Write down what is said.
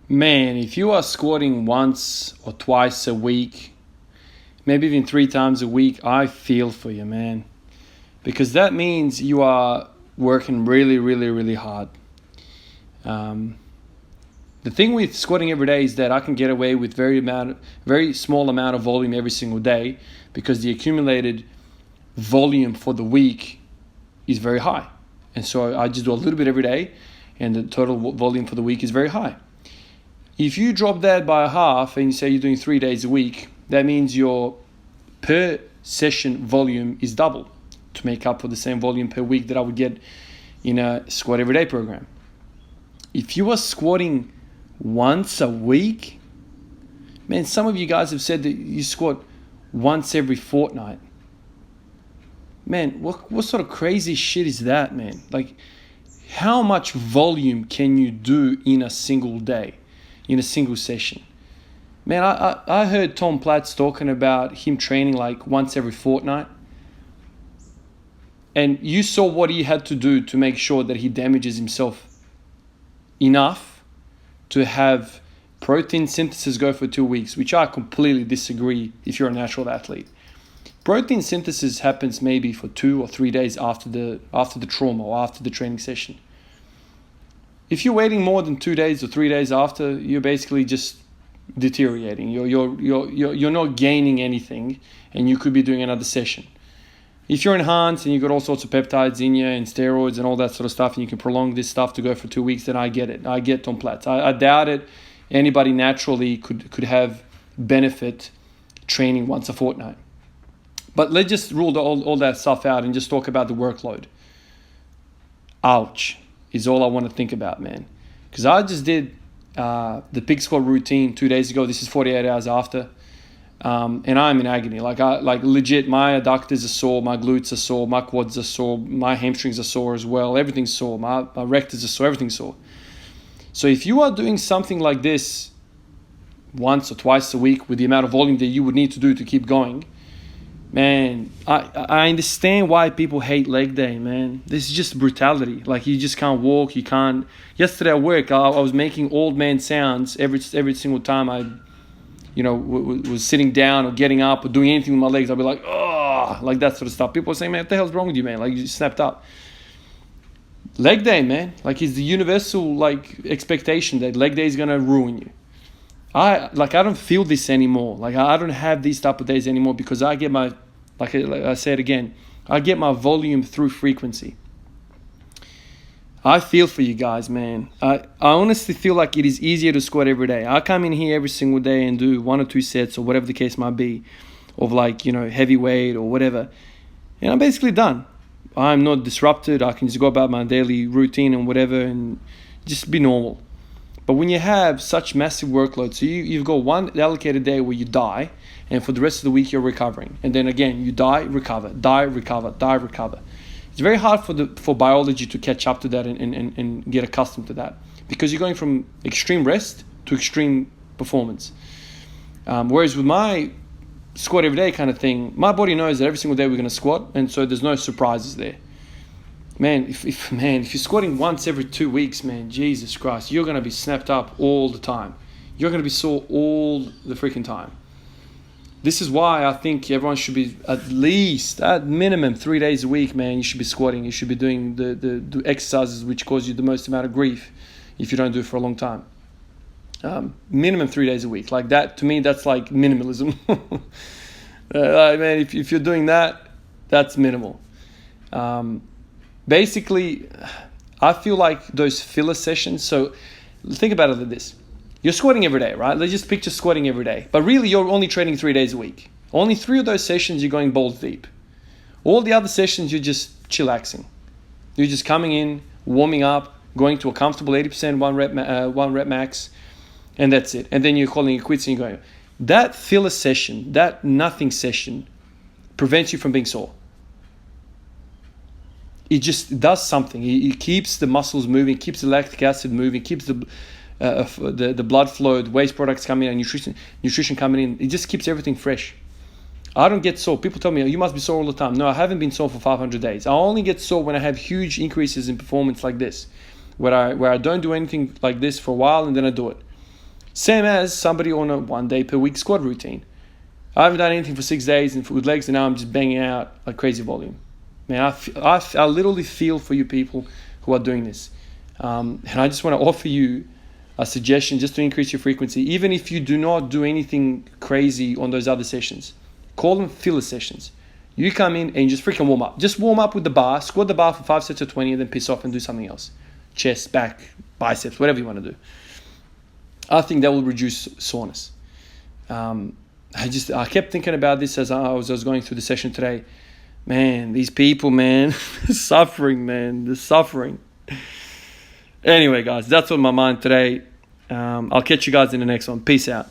Man, if you are squatting once or twice a week, maybe even 3 times a week, I feel for you, man. Because that means you are working really, really, really hard. The thing with squatting every day is that I can get away with very small amount of volume every single day because the accumulated volume for the week is very high. And so I just do a little bit every day and the total volume for the week is very high. If you drop that by half and you say you're doing 3 days a week, that means your per session volume is double to make up for the same volume per week that I would get in a squat every day program. If you are squatting once a week, man, some of you guys have said that you squat once every fortnight. Man, what sort of crazy shit is that, man? Like, how much volume can you do in a single day, in a single session? Man, I heard Tom Platz talking about him training like once every fortnight. And you saw what he had to do to make sure that he damages himself enough to have protein synthesis go for 2 weeks, which I completely disagree if you're a natural athlete. Protein synthesis happens maybe for 2 or 3 days after the trauma or after the training session. If you're waiting more than 2 days or 3 days after, you're basically just deteriorating. You're not gaining anything, and you could be doing another session. If you're enhanced and you've got all sorts of peptides in you and steroids and all that sort of stuff, and you can prolong this stuff to go for 2 weeks, then I get it. I get Tom Platz. I doubt it. Anybody naturally could have benefit training once a fortnight. But let's just rule all that stuff out and just talk about the workload. Ouch is all I want to think about, man. Because I just did the pig squat routine 2 days ago. This is 48 hours after. And I'm in agony. Like legit, my adductors are sore, my glutes are sore, my quads are sore, my hamstrings are sore as well. Everything's sore. My rectors are sore. Everything's sore. So if you are doing something like this once or twice a week with the amount of volume that you would need to do to keep going, man, I understand why people hate leg day, man. This is just brutality. Like, you just can't walk. You can't. Yesterday at work, I was making old man sounds every single time I was sitting down or getting up or doing anything with my legs. I'd be like, oh, like that sort of stuff. People are saying, man, what the hell's wrong with you, man? Like, you snapped up. Leg day, man. Like, it's the universal, like, expectation that leg day is going to ruin you. I don't feel this anymore. Like, I don't have these type of days anymore because I get my, like I said again, I get my volume through frequency. I feel for you guys, man. I honestly feel like it is easier to squat every day. I come in here every single day and do 1 or 2 sets or whatever the case might be of heavy weight or whatever. And I'm basically done. I'm not disrupted. I can just go about my daily routine and whatever and just be normal. But when you have such massive workload, so you've got one allocated day where you die, and for the rest of the week you're recovering. And then again, you die, recover, die, recover, die, recover. It's very hard for biology to catch up to that and get accustomed to that because you're going from extreme rest to extreme performance. Whereas with my squat every day kind of thing, my body knows that every single day we're going to squat, and so there's no surprises there. Man, if you're squatting once every 2 weeks, man, Jesus Christ, you're going to be snapped up all the time. You're going to be sore all the freaking time. This is why I think everyone should be at minimum 3 days a week, man. You should be squatting. You should be doing the exercises which cause you the most amount of grief if you don't do it for a long time. Minimum 3 days a week. Like that, to me, that's like minimalism. Man, if you're doing that, that's minimal. Basically, I feel like those filler sessions. So think about it like this. You're squatting every day, right? Let's just picture squatting every day. But really, you're only training 3 days a week. Only 3 of those sessions, you're going balls deep. All the other sessions, you're just chillaxing. You're just coming in, warming up, going to a comfortable 80% one rep max, and that's it. And then you're calling it quits and you're going. That filler session, that nothing session, prevents you from being sore. It just does something. It keeps the muscles moving, keeps the lactic acid moving, keeps the blood flow, the waste products coming in, and nutrition coming in. It just keeps everything fresh. I don't get sore. People tell me, you must be sore all the time. No, I haven't been sore for 500 days. I only get sore when I have huge increases in performance like this, where I don't do anything like this for a while and then I do it. Same as somebody on a 1 day per week squat routine. I haven't done anything for 6 days and with legs, and now I'm just banging out like crazy volume. Man, I literally feel for you people who are doing this. And I just want to offer you a suggestion just to increase your frequency. Even if you do not do anything crazy on those other sessions, call them filler sessions. You come in and just freaking warm up. Just warm up with the bar, squat the bar for 5 sets of 20, and then piss off and do something else. Chest, back, biceps, whatever you want to do. I think that will reduce soreness. I kept thinking about this as I was going through the session today. Man, these people, man, suffering, man, they're suffering. Anyway, guys, that's on my mind today. I'll catch you guys in the next one. Peace out.